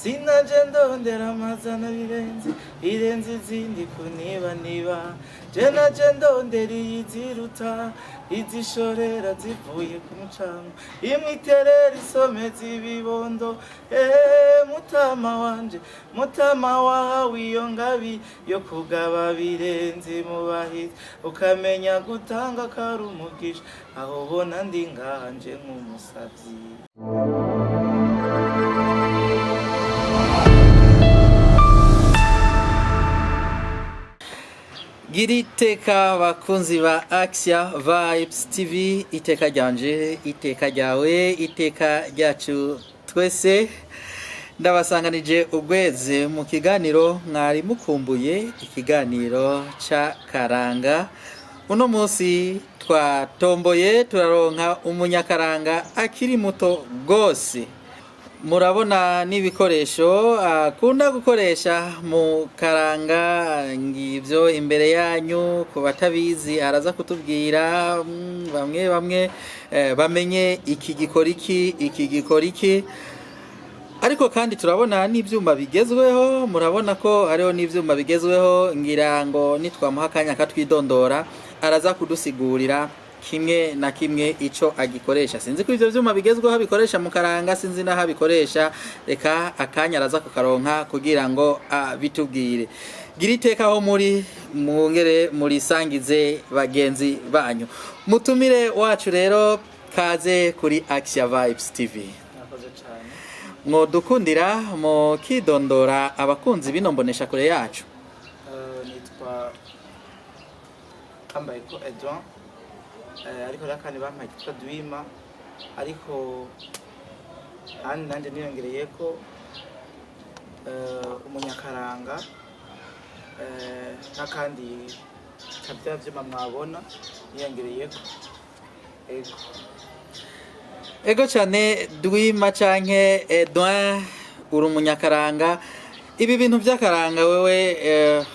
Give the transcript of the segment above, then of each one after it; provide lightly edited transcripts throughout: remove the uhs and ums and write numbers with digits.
sinaje ndondera amazana birenze izindi kuniba je naje ndondera iyiziruta izishorera zivuye ku mucanga imwe iterera isomeza ibibondo mutama wawe iyo ngabi yo kugaba birenze mu bahizi ukamenya gutanga kari umugisha aho ubona ndi nganje nk'umusavyi. Giriteka bakunzi ba Action Vibes TV, iteka ryanje, iteka ryawe, iteka ryacu twese. Ndabasanganije ugweze mu kiganiro mwari mukumbuye, ikiganiro ca karanga. Uno munsi twatomboye turaronka umunyakaranga akiri muto gose. Murabona n'ibikoresho akunda gukoresha mu karanga ngivyo imbere yanyu. Ku batabizi araza kutubwira, bamwe bamenye iki gikoriki. Ariko kandi turabona n'ivyuma bigezweho, murabona ko hariho n'ivyuma bigezweho, ngira ngo nitwamuha akanya katwidondora araza kudusigurira kimwe na kimwe ico agikoresha. Sinzi ko ivyo vyuma bigezweho bikoresha mu karanga, sinzi naho bikoresha, reka akanya araza kukaronka kugira ngo bitubwire. Giriteka aho muri mwongere muri sangize bagenzi banyu. Mutumire wacu rero kaze kuri Action Vibes TV. Mwodukundira mu kidondora abakunzi binombonesha kure yacu. Nitwa Kambayeko Edouard, ariko nakandi bampaye kitwa Dwima, ariko nanje niyongereye ko umunyakaranga nakandi kabya vyuma mwabona niyongereye ko ego cyane. Dwima canke Edouard uri umunyakaranga. Ibi bintu by'akaranga wewe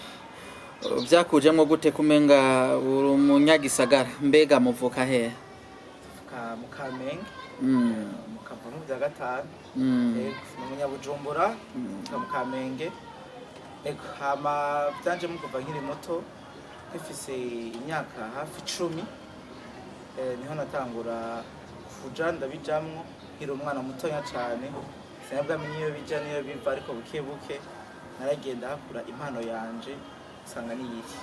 byakujemwo gute kumenga uri umunyagisagara? Mbega muvuka he? Mu Kamenge, mu Kavumu bya gatanu. Ego umunyabujumbura mu Kamenge. Ego hama byanje mu kuva nkiri muto nkifise imyaka hafi 10 niho natangura kuja ndabijamwo nkiri umwana mutoya cyane. Sinabwamenye iyo bija niyo biva, ariko buke naragenda hakura impano yanje sanga niyiki.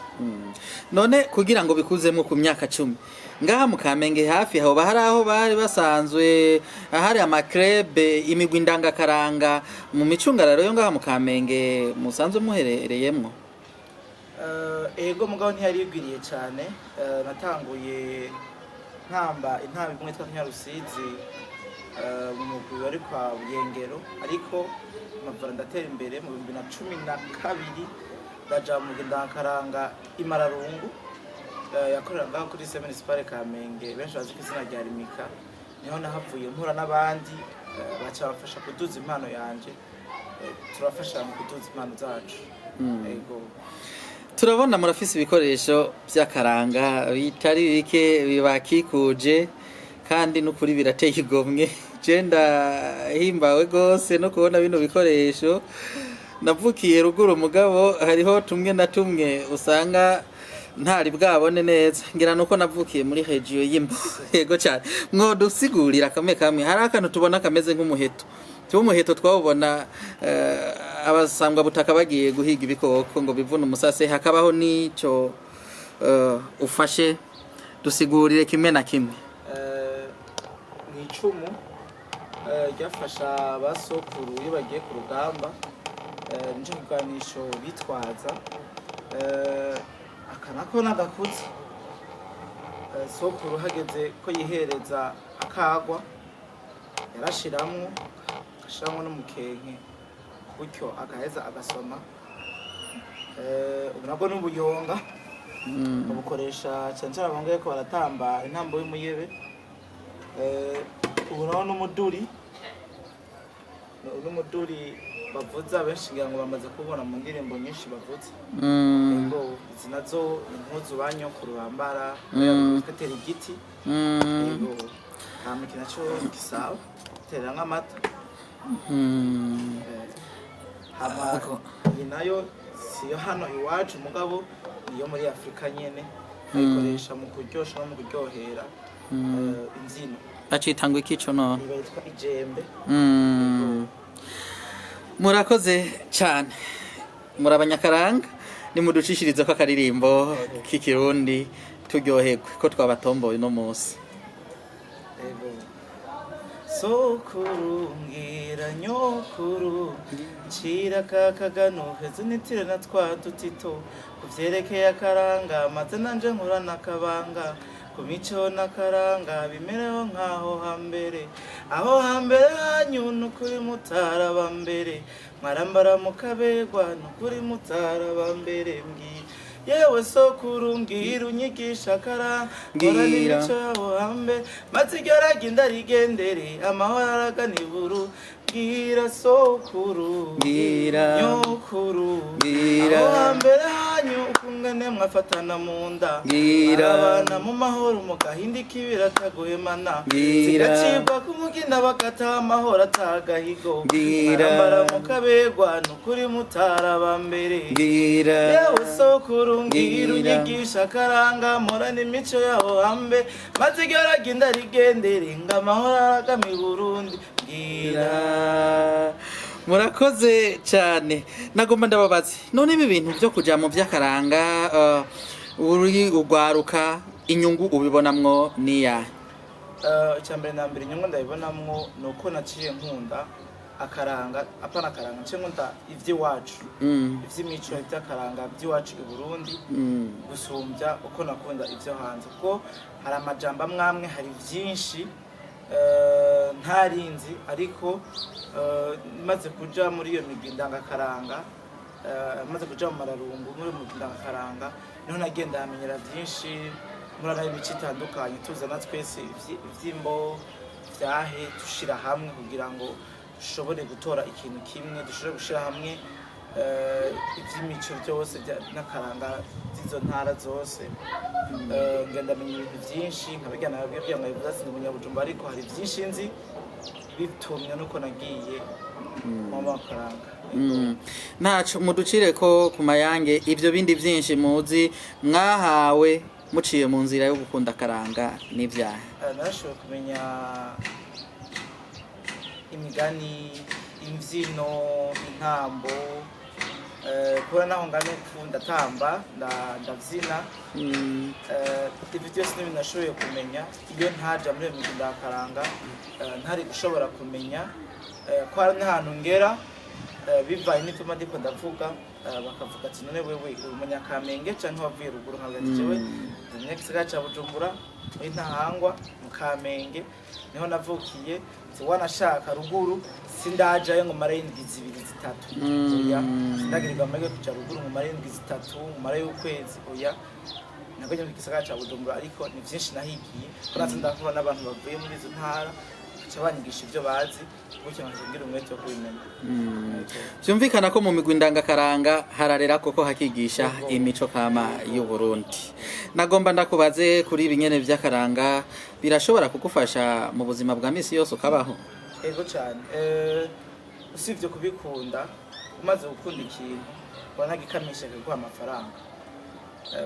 None kugira ngo bikuzemo ku myaka 10 ngaha mu Kamenge hafi aho bahari aho bari basanzwe ahari amakrebe imigwi ndangakaranga mu micungararo yo ngaha mu Kamenge musanzwe muherereyemwo? Ego mugabo ntiyari igwiriye cyane. Natanguye ntamba imwe twa Nyarusizi mu mugwi wari kwa Buyengero, ariko amavara ndatera imbere mu 2012 ndaja mu ndangakaranga Imararungu yakorera ngaho kuri Municipal Kamenge, benshi bazi ko izina rya Rimika. Niho nahavuye mpura n'abandi baca bafasha kuduza impano yanje, turafasha mu kuduza impano zacu. Ego turabona murafise ibikoresho by'akaranga bitari bike bibakikuje, kandi n'ukuri birateye igomwe. Jenda himbawe gose no kubona bino bikoresho. Navukiye ruguru mugabo hariho tumwe na tumwe usanga ntari bwabone neza, ngira nuko navukiye muri region y'Imbo. Yego cyane. Mwodusigurira kamwe hari akantu tubona kameze nk'umuheto. Umuheto twawubona abasangwa butaka bagiye guhiga ibikoko ngo bivuna umusase, hakabaho nico ufashe dusigurire kimwe na kimwe. Ni icumu ryafasha basokuru iyo bagiye ku rugamba, nico kigwanisho bitwaza. Akanako nagakuze sokuru hageze ko yihereza akagwa yarashiramwo n'umukenke gutyo agaheza agasoma. Ubu nabwo n'ubuyonga babukoresha cyane cyane abangaye ko baratamba intambo y'umuyebe. Ubu naho n'umuduri bavuza benshi ngira ngo bamaze kubona mu ndirimbo nyinshi bavuza. Ngo zinazo impuzu banyokuru bambara batera igiti. Ngo hamwe kinacho gisaba tera nk'amata. iyi nayo siyo hano iwacu mugabo niyo muri Afrika nyene bayikoresha mu kuryosha no mu kuryohera imbyino. Acitangwa ikico none Yitwa ijembe. Murakoze cyane muri abanyakaranga nimuducishirize ko akaririmbo k'ikirundi turyoherwe ko twabatomboye no munsi. Sokuru ngira nyokuru ncira kakaganuke zunitire na twa dutito kuvyerekeye akaranga maze nanje nkura nakabanga ku mico n'akaranga bimereho nkaho hambere aho hambere hanyu nukuri mutaraba mbere marambara mukabegwa nukuri mutaraba mbere mbwira yewe sokuru mbwira unyigisha akaranga ngora n'imico yaho hambere maze iryo ragi ndarigendere amahoro aragana iburu mbwira sokuru mbwira nyokuru mbwira aho hambere hanyu ukungane mwafatana mu nda mbwira abana mu mahoro mugahinda ikibira ataguhemana mbwira zigacibwa kumugina bagataha amahoro atagahigo mbwira marambara mukabegwa nukuri mutaraba mbere mbwira yewe sokuru mbwira unyigisha akaranga mpora n'imico yaho hambe maze iryo ragi ndarigendere ngo amahoro aragama i Burundi mbwira. Murakoze cyane nagomba ndababaze none ibi bintu byo kuja mu by'akaranga uri ugwaruka inyungu ubibonamwo niya icyambere na mbere inyungu ndabibonamwo nuko naciye nkunda akaranga apana akaranga nce nkunda ivy'iwacu ivy'imico by'akaranga by'iwacu i Burundi gusumbya uko nakunda ivyo hanze kuko hari amajambo amwamwe hari byinshi ntarinzi ariko maze kuja muri iyo migwi ndangakaranga maze kuja mu mararungu muri mu ndangakaranga niho nagenda hamenyera byinshi muri nayo imico itandukanye tuzana twese ivyimbo vyahe dushira hamwe kugira ngo dushobore gutora ikintu kimwe dushobore gushira hamwe ivy'imico byose n'akaranga z'izo ntara zose ngenda menya ibintu byinshi nkabijyana nabyo nkabivuza sindi Munyabujumbura ariko hari byinshi nzi bitumye nuko nagiye mu makaranga. Ntaco muducire ko ku mayange ivyo bindi byinshi muzi mwahawe muciye mu nzira yo gukunda akaranga n'ivyaha. Narashoboye kumenya imigani, imvyino, intambo, kubera naho ngane ndatamba ndavyina ibyo byose n'ibintu nashoboye kumenya iyo ntaja muri iyo migwi ndakaranga ntari gushobora kumenya ko hari n'ahantu ngera bivaye n'ituma ndiko ndavuga bakavuga ati none wewe uri Munyakamenge canke wavuye ruguru nkavuga ati jewe ndi Gisagara ca Bujumbura muri Ntahangwa mu Kamenge niho navukiye wanashaka ruguru sindajayo ngo mara indwi zibiri zitatu oya sindagirirwa amage kuja ruguru ngo mara indwi zitatu ngo mara y'ukwezi oya nagonye mu Gisagara ca Bujumbura ariko ni vyinshi nahigiye ko natse ndakura n'abantu bavuye muri izo ntara baca banyigisha ivyo bazi gutyo nkagira umwete wo kubimenya. Vyumvikana ko mu migwi ndangakaranga hararera koko hakigisha imico kama y'u Burundi. Nagomba ndakubaze kuri ibinyene vy'akaranga birashobora kugufasha mu buzima bwa misi yose ukabaho? Ego cyane usivye kubikunda umaze gukunda ikintu wanagikamisha kuguha amafaranga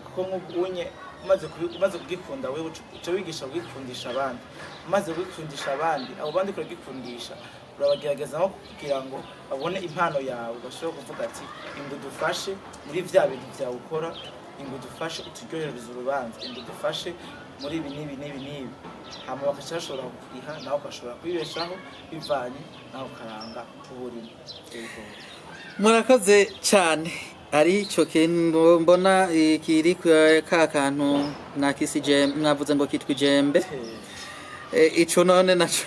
kuko nk'ubunye umaze kugikunda wewe uco wigisha kugikundisha abandi umaze kugikundisha abandi abo bandi kuragikundisha urabagerageza nko kugira ngo babone impano yawe bashobora kuvuga ati ingo dufashe muri vya bintu vyawe ukora ingo dufashe uturyohereza urubanza ingo dufashe muri ibi n'ibi hama bakaca bashobora kuriha nawe ukashobora kwibeshaho bivanye nawe ukaranga uburimo. Murakoze cyane ari cyo kintu mbona kiri ka kantu nakisije mwavuze ngo kitwa ijembe ico none naco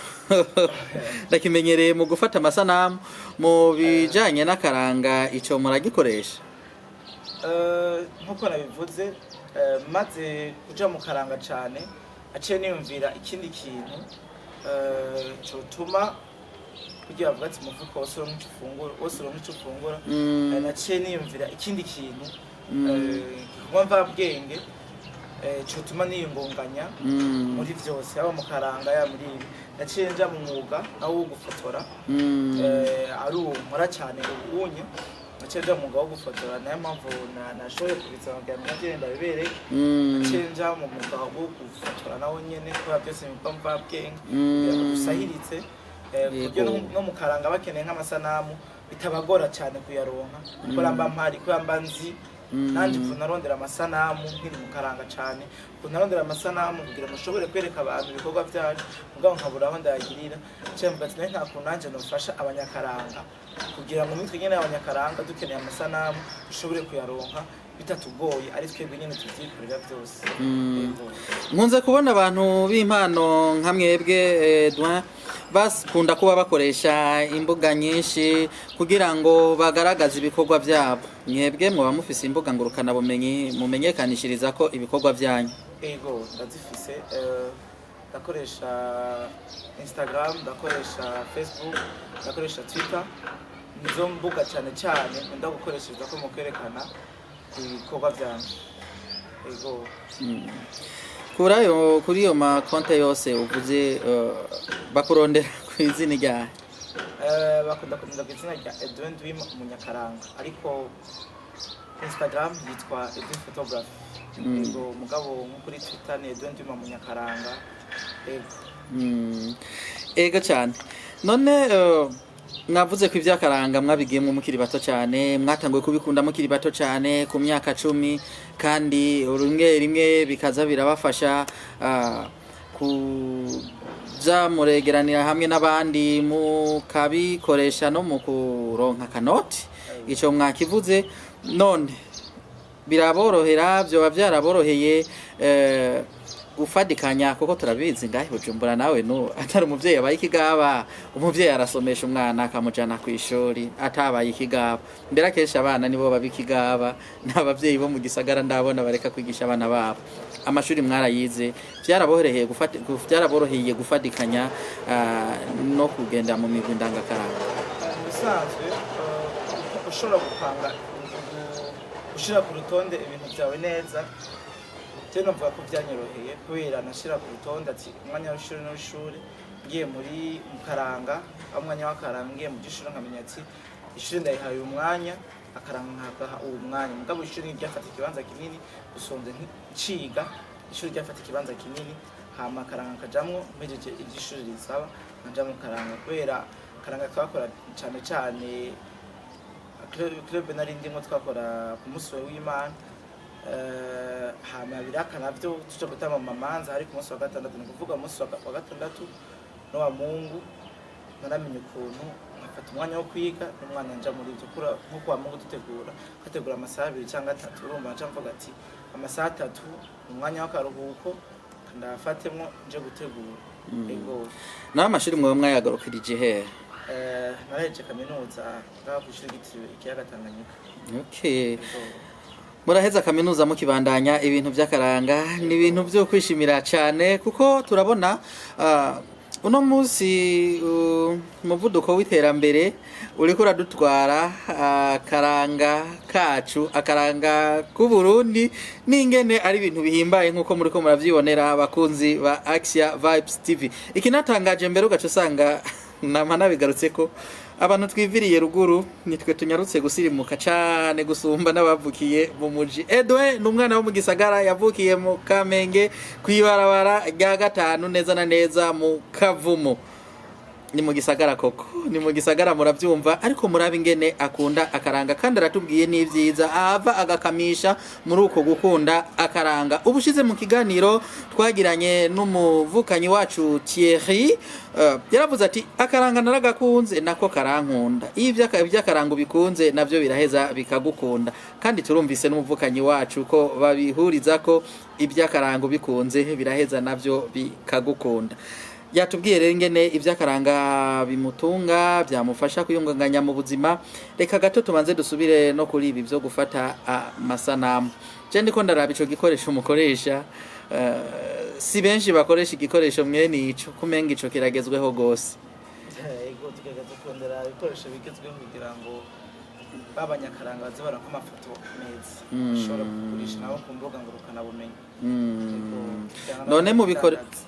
ndakimenyereye mu gufata amasanamu mu bijanye n'akaranga ico muragikoresha? Nkuko nabivuze maze kuja mu karanga cyane aciye niyumvira ikindi kintu cyotuma kugira bavuga ati mufuko wose uronka ico ufungura naciye niyumvira ikindi kintu kumva bwenge cyotuma niyungunganya muri byose yaba mu karanga ya muri ibi naciye nja mu mwuga nawo wo gufotora ari nkora cyane ubunye naciye nja mu mwuga wo gufotora nayo mpamvu nashoboye kubitsa kugira ngo ngende bibereye naciye nja mu mwuga wo gufotora nawo nyene kubera byose bimpa mvabwenge kugira ngo dusahiritse kugira no mu karanga bakeneye nk'amasanamu bitabagora cyane kuyaronka kuko ramba mpari ko yamba nzi nanje kunarondera amasanamu nkiri mu karanga cyane kunarondera amasanamu kugira ngo nshobore kwereka abantu ibikorwa byacu mugabo nkabura aho ndayagirira cyangwa ati nta kunanje nofasha abanyakaranga kugira ngo mitwe nyene abanyakaranga dukeneye amasanamu dushobore kuyaronka bitatugoye ari twebwe nyene tuvyikorera byose nkunze kubona abantu b'impano nka mwebwe Edouin bakunda kuba bakoresha imbuga nyinshi kugira ngo bagaragaze ibikorwa byabo mwebwe mwaba mufise imbuga ngurukana bumenyi mumenyekanishiriza ko ibikorwa byanyu ego ndazifise ndakoresha Instagram ndakoresha Facebook ndakoresha Twitter nizo mbuga cyane cyane nkunda gukoreshereza ko mu kwerekana ibikorwa byanyu ego kuri iyo makonte yose uvuze bakurondera ku izina rya bakunda ku izina rya Edouin Dwima Munyakaranga ariko Instagram yitwa Edouin Photography ego mugabo nko kuri Twitter ni Edouin Dwima Munyakaranga ego cyane none mwavuze ko ibyakaranga mwabigiyemo mukiri bato cyane mwatanguye kubikunda mukiri bato cyane ku myaka 10 kandi rimwe bikaza birabafasha kuja muregeranira hamwe n'abandi mukabikoresha no mu kuronka kanoti ico mwakivuze none biraborohera byo byaraboroheye gufadikanya kuko turabizi ngahe Bujumbura nawe no atari umuvyeyi abaye ikigaba umuvyeyi arasomesha umwana akamujana ku ishuri atabaye ikigaba mbere akesha abana nibo babikigaba n'abavyeyi bo mu gisagara ndabona bareka kwigisha abana babo amashuri mwarayize byaraboroheye gufadikanya no kugenda mu migwi ndangakaranga bisanzwe ushobora gupanga ushira ku rutonde ibintu byawe neza cyane mvuga ko byanyoroheye kubera nashira ku rutonde ati umwanya w'ishuri n'ishuri ngiye muri mukaranga umwanya w'akaranga ngiye mu gishuri nkamenya ati ishuri ndayihaye umwanya akaranga nkagaha uwo mwanya mugabo ishuri ryafata ikibanza kinini usonze nkiciga ishuri ryafata ikibanza kinini hama akaranga kajamwo mpejeje igishuri risaba nkajamwo karanga kubera karanga twakora cyane cyane club narindimo twakora ku munsi w'Imana hama biraka navyo tuca gutama mamanza ari ku munsi wa gatandatu nukuvuga munsi wa gatandatu no wa Mungu naramenye ukuntu nkafata umwanya wo kwiga n'umwana nja muri byo kura nko kwa Mungu kategura amasaha 2 cyangwa 3 urumva nca mvuga ati amasaha 3 umwanya w'akaruhuko ndafatemwo nje gutegura ego na amashuri mwe mwayagarukirije he naraheje kaminuza ngakwishuri gitiriwe ikiyaga Tanganyika okay muraheza kaminuza mukibandanya ibintu by'akaranga ni ibintu byo kwishimira cyane kuko turabona uno munsi umuvuduko w'iterambere uriko uradutwara akaranga kacu akaranga ku Burundi n'ingene ari ibintu bihimbaye nkuko muriko muravyibonera abakunzi ba Axia Vibes TV ikinatangaje mbere ugaca usanga namana bigarutse ko abantu twiviriye ruguru nitwe tunyarutse gusirimuka cyane gusumba n'abavukiye mu muji Edouin n'umwana wo mu gisagara yavukiye mu Kamenge kwibarabara rya 5 neza na neza mu Kavumo ni mu gisagara koko ni mu gisagara muravyumva ariko murabe ingene akunda akaranga kandi aratubwiye n'ivyiza ava agakamisha muri uko gukunda akaranga ubushize mu kiganiro twagiranye n'umuvukanyi wacu Thierry yaravuze ati akaranga naragakunze nako karankunda ivy'akaranga bikunze navyo biraheza bikagukunda kandi turumvise n'umuvukanyi wacu ko babihuriza ko iby'akaranga bikunze biraheza navyo bikagukunda yatubwiye rero ingene ivy'akaranga bimutunga byamufasha kuyunganganya mu buzima reka gato tubanze dusubire no kuri ibi byo gufata amasanamu je ndiko ndaraba ico gikoresho umukoresha si benshi bakoresha igikoresho mwene ico kumenga ico kiragezweho gose ego tugeza kondera ibikoresho bigezweho kugira ngo babanyakaranga bazibara ko amafoto meza ushobora kugurisha nabo ku mbuga ngurukana bumenyi. none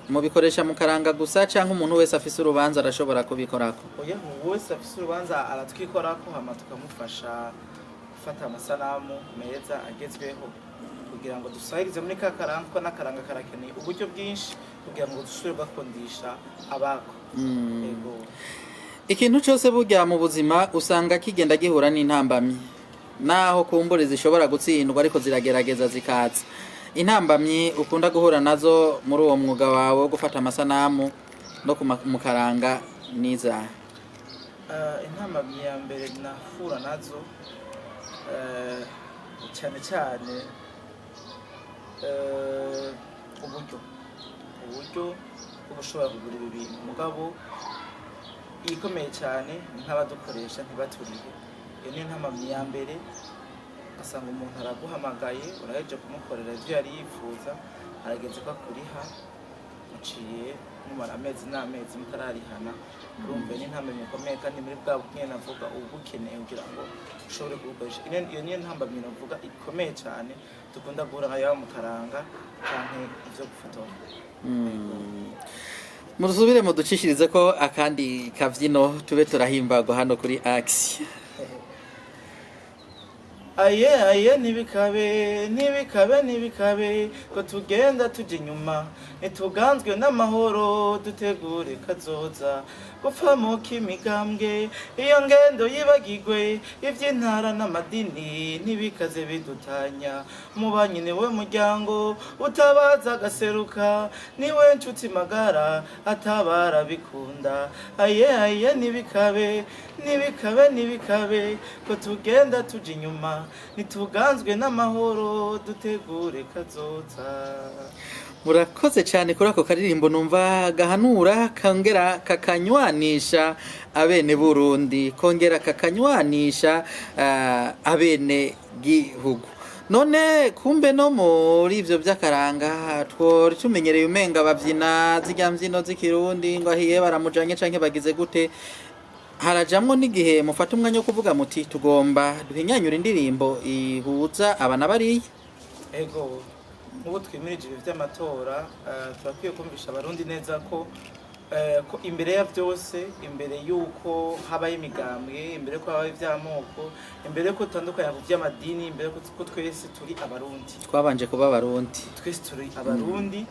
mubikoresha mu karanga gusa cyangwa umuntu wese afise urubanza arashobora kubikorako? Oya, umuntu wese afise urubanza aratwikorako hama tukamufasha gufata amasanamu meza agezweho kugira ngo dusahirize muri ka karanga, kuko n'akaranga karakeneye uburyo bwinshi kugira ngo dusubire gukundisha abako. Yego. Ikintu cyose burya mu buzima usanga kigenda gihura n'intambamyi, naho kumbure zishobora gutsindwa ariko ziragerageza zikaza. Intambamyi ukunda guhura nazo muri uwo mwuga wawe wo gufata amasanamu no mu karanga niza? Intambamyi ya mbere nahura nazo cyane cyane uburyo ushobora kugura ibi bintu, mugabo ikomeye cyane nk'abadukoresha ntibaturiye. Iyo ni intambamyi ya mbere, asanga umuntu araguhamagaye uraheje kumukorera ibyo yari yifuza, arageze ko akuriha muciye mumara amezi n'amezi mutararihana. Urumva ni intambamyi ikomeye, kandi muri bwa bumwe navuga uba ukeneye kugira ngo ushobore kubukoresha. Iyo niyo ntambamyi navuga ikomeye cyane dukunda guhura nayo mu karanga cyangwa ibyo gufotora. Murusubire muducishirize ko akandi kavyino tube turahimbagwa hano kuri Axia. Aye ntibikabe ko tugenda tujya inyuma, ntituganzwe n'amahoro dutegure kazoza, gupfa mu kimigambwe iyo ngendo yibagirwe, iby'intara n'amadini ntibikaze bidutanya, umubanyi niwe muryango utabaza agaseruka, niwe nshuti magara atabara bikunda. Aye ntibikabe ko tugenda tujya inyuma, ntituganzwe n'amahoro dutegure kazoza. Murakoze cyane kuri ako karirimbo, numva gahanura kongera kakanywanisha abene Burundi, kongera kakanywanisha abene gihugu. None kumbe no muri ivyo by'akaranga twori tumenyereye umenga bavyina zirya mbyino z'ikirundi ngo ahiye baramujanye canke bagize gute, harajamwo n'igihe mufata umwanya wo kuvuga muti tugomba duhinyanyura indirimbo ihuza abana bariya? Ego, nk'ubu twimirije ibi by'amatora turakwiye kumvisha abarundi neza ko imbere ya byose, imbere y'uko habaye imigambwe, imbere y'uko habaye iby'amoko, imbere y'uko dutandukanye ku by'amadini, imbere y'uko twese turi abarundi, twabanje kuba abarundi, twese turi abarundi.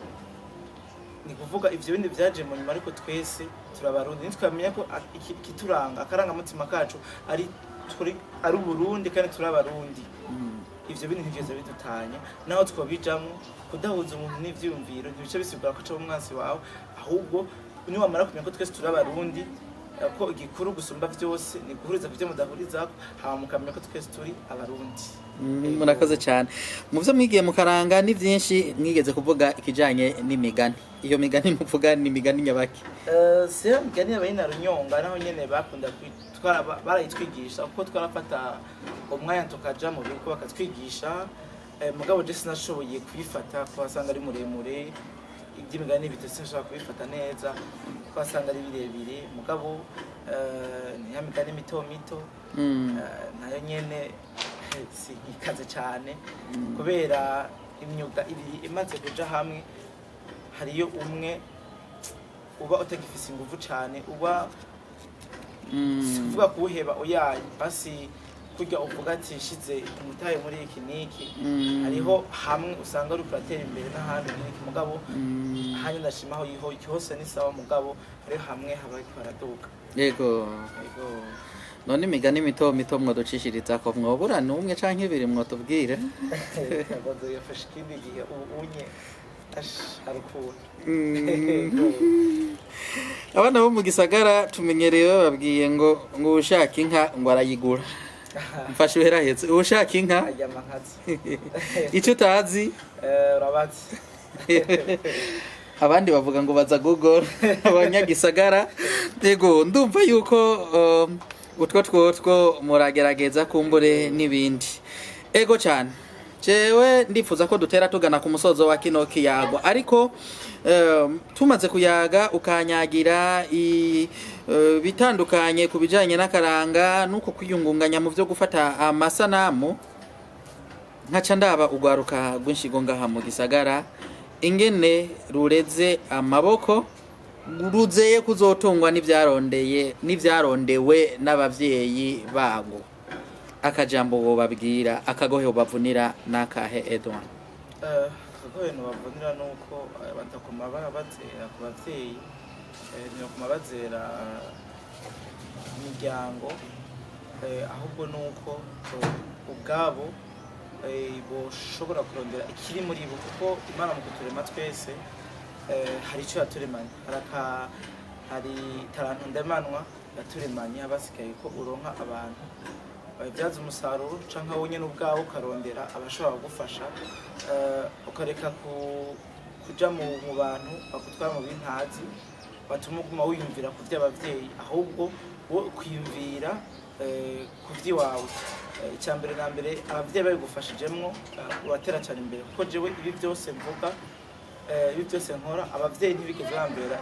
Ni kuvuga ivyo bindi byaje mu nyuma, ariko twese turabarundi. Nitwamenya ko ikituranga akarangamutima kacu ari Burundi kandi turabarundi. Ivyo bindi ntivyo bidutanya, naho twabijamwo kudahuza umuntu n'ivyumviro ntibice bisigura ko cyo umwansi wawe, ahubwo niwamara kumenya ko twese turabarundi, ko igikuru gusumba byose ni guhuriza kuvyo mudahuriza, hama mukamenya ko twese turi abarundi. Murakoze cyane. Mu byo mwigiye mu karanga ni byinshi, mwigeze kuvuga ikijanye n'imigani. Iyo migani muvuga ni imigani nyabaki? Se migani y'abayina runyonga naho nyene bakunda barayitwigisha, kuko twarafata umwanya tukaja mu bigo bakatwigisha, mugabo je sinashoboye kwifata ko asanga ari muremure, iby'imigani bitese nshaka kubifata neza, ko asanga ari birebire, mugabo ni ya migani mito nayo nyene ikaze cyane, kubera imyuga ibiri imaze kuja hamwe, hariyo umwe uba utagifise ingufu cyane, uba kuvuga kuwuheba oyaye, basi kurya uvuga ati shize umutaye muri iki niki, hariho hamwe usanga uri kuratera imbere n'ahandi niki, mugabo hanyuma ndashimaho hose ni sawa, mugabo hariho hamwe habaye kwaraduka. Yego. None imigani mito mwaducishiriza ko mwobura n'umwe canke ibiri mwotubwire? Ntabwo yafashe ikindi gihe unye harukura. Abana bo mu gisagara tumenyereye bababwiye ngo ushaka inka ngo arayigura. Mfashe uherahetse, ushaka inka ajyama nkazi. Icyo utazi urabazi. Abandi bavuga ngo baza Google, abanyagisagara. Yego, ndumva yuko utwo muragerageza kumbure n'ibindi. Ego cyane. jewe ndifuza ko dutera tugana ku musozo wa kino kiyago ariko tumaze kuyaga ukanyagira bitandukanye ku bijanye n'akaranga nuko kwiyungunganya mu byo gufata amasanamu nkaca ndaba ugwaruka rw'inshigo ngaha mu gisagara ingene rureze amaboko ruzeye kuzotungwa n'ivyarondewe n'abavyeyi bago akajambo bo babwira akagohe bavunira nakahe Edouard akagohe no bavunira nuko batakoma bazera ku bavyeyi ni kuma bazera imiryango ahubwo nuko ubwabo boshobora kurondera ikiri muri bo kuko Imana mu kuturema twese hari icyo yaturemanye hari taranto ndemanwa yaturemanye abasigaye ko uronka abantu babyaza umusaruro canka wonye n'ubwawo ukarondera abashobora kugufasha ukareka kuja mu bantu bakutwara mu bintazi batuma uguma wiyumvira ku by'abavyeyi ahubwo wo kwiyumvira ku by'iwawe icyambere na mbere abavyeyi babigufashijemwo uratera cyane imbere kuko jewe ibi byose mvuga ibi byose nkora abavyeyi ntibigeze bambera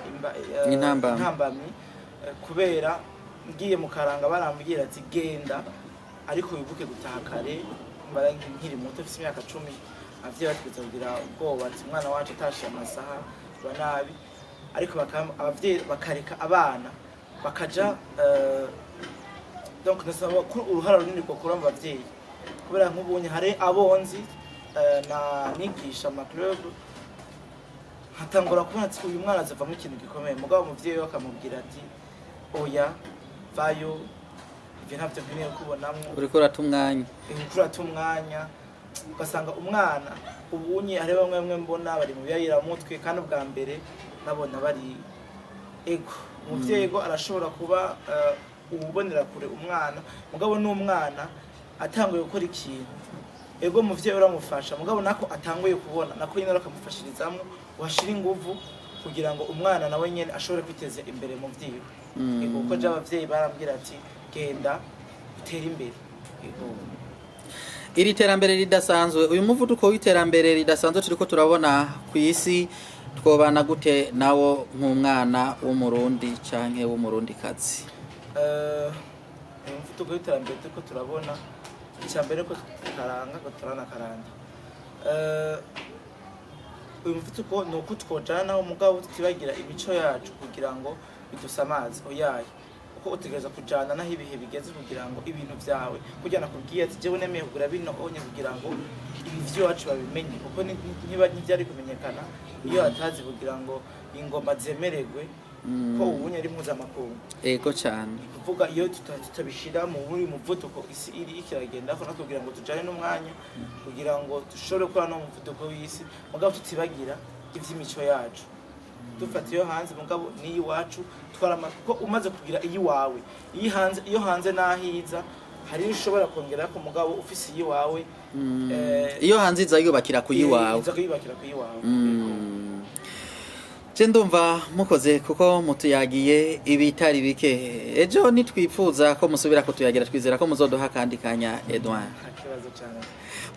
intambamyi kubera ngiye mu karanga barambwira ati genda ariko wibuke gutaha kare mbara nkiri muto mfite imyaka 10 abavyeyi batwitse kugira ubwoba ati umwana wacu atashiye amasaha banabi ariko abavyeyi bakareka abana bakaja donc nasaba ko uruhara runini ko kuri abavyeyi kubera nk'ubunye hari abonzi na nigisha ama club hatangura kubona ati uyu mwana azavamo ikintu gikomeye mugabo umuvyeyi akamubwira ati oya vayo ivyo ntavyo bine kubonamwo uriko uratumwanya ugasanga umwana ubunye ari bamwe mbona bari mu biyayira mutwe kandi ubwa mbere nabona bari ego umuvyeyi arashobora kuba ubonera kure umwana mugabo n'umwana atanguye gukora ikintu ego umuvyeyi uramufasha mugabo nako atanguye kubona nako nyine akamufashirizamwo washira inguvu kugira ngo umwana nawe nyene ashobore kwiteza imbere mu vyiwe ego ko je abavyeyi barambwira ati genda utera imbere ego iri terambere ridasanzwe uyu muvuduko w'iterambere ridasanzwe turiko turabona ku isi twobana gute nawo nk'umwana w'umurundi canke w'umurundi kazi umuvuduko w'iterambere turiko turabona icyambere ko karanga ko karanga uyu muvuduko nuko twojana umugabo tutibagira imico yacu kugira ngo bidusamaze oyaye uko utegereza kujana naho ibihe bigeze kugira ngo ibintu byawe kujyana kubwiye ati jewe nemeye kugura bino onye kugira ngo ibi vyacu babimenye kuko niba ntibyari kumenyekana iyo atazi kugira ngo ingoma zemererwe ko ubunye ari mpuzamakungu ego cyane kuvuga iyo tutabishira mu buri muvuduko isi iri ikiragenda ko kugira ngo tujane n'umwanya kugira ngo dushobore gukora no muvuduko w'isi mugabo tutibagira ivy'imico yacu dufata iyo hanze mugabo ni iwacu twarama ko umaze kugira iyi wawe iyo hanze nahiza hari ushobora kongera ko mugabo ufise iyi wawe iyo hanze iza yubakira kuyiwawe je ndumva mukoze kuko mutuyagiye ibitari bike ejo nitwifuza ko musubira ko tuyagira twizera ko muzodoha kandi kanya Edouard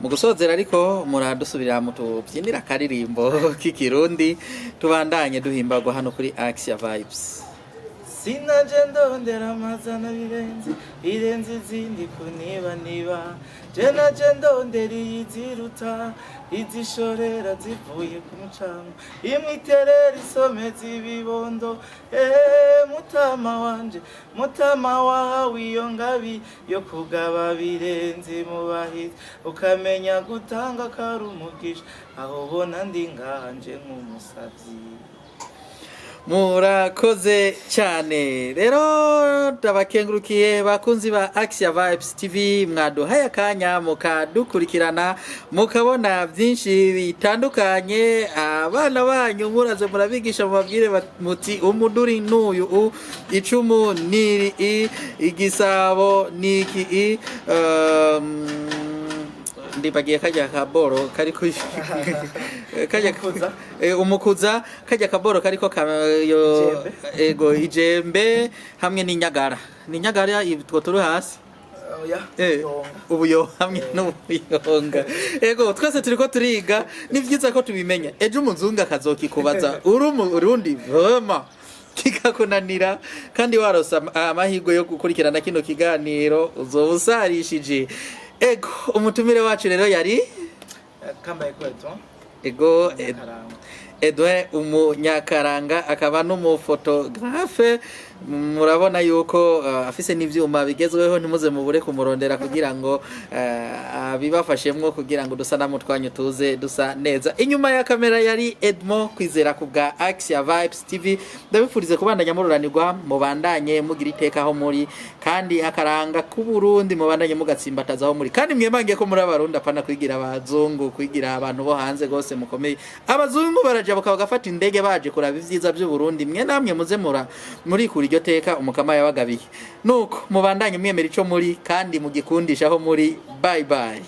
mu gusozera ariko muradusubira mutubyinira karirimbo k'ikirundi tubandanye duhimbagwa hano kuri Axia Vibes sinaje ndondera amazana birenze izindi niba je naje ndondera iziruta izishorera zivuye ku mucanga imwiterera isomeza ibibondo mutama wanje mutama wawe iyo ngabi yo kugaba birenze mubahizi ukamenya gutanga karumugisha aho bona ndi nganje nk'umusavyi murakoze cyane rero ndabakengurukiye bakunzi ba Axia Vibes TV mwaduhaye akanya mukadukurikirana mukabona byinshi bitandukanye abana banyu muraze murabigisha mubabwire muti umuduri n'uyu icumu niri igisabo niki ndibagiye kajya kaboro kariko kajya umukuza kajya kaboro kariko ego ijembe hamwe n'inyagara itwo turi hasi oya ubuyo hamwe n'ubuyonga ego twese turiko turiga ni vyiza ko tubimenya ejo umuzungu akazokikubaza uri umurundi vema kikakunanira kandi warosa amahirwe yo gukurikirana kino kiganiro uzobusarishije ego umutumire wacu rero yari Kambaye Kweto ego Edouin umunyakaranga akaba n'umufotografe murabona yuko afise n'ivyuma bigezweho ntimuze mubure kumurondera kugira ngo bibafashemwo kugira ngo dusanamu twanyu tuze dusa neza inyuma ya kamera yari Edmond Kwizera ku bwa Axia Vibes TV ndabifurize kubandanya mururanirwa mubandanye mugira iteka aho muri kandi akaranga ku Burundi mubandanye mugatsimbataza aho muri kandi mwemangiye ko muri abarundi apana kwigira abazungu kwigira abantu bo hanze gose mukomeye abazungu baraja bakagafata indege baje kuraba ivyiza by'u Burundi mwe namwe muze muri kuri iryo teka umukama yabagabiye nuko mubandanye mwemera ico muri kandi mugikundisha aho muri bye bye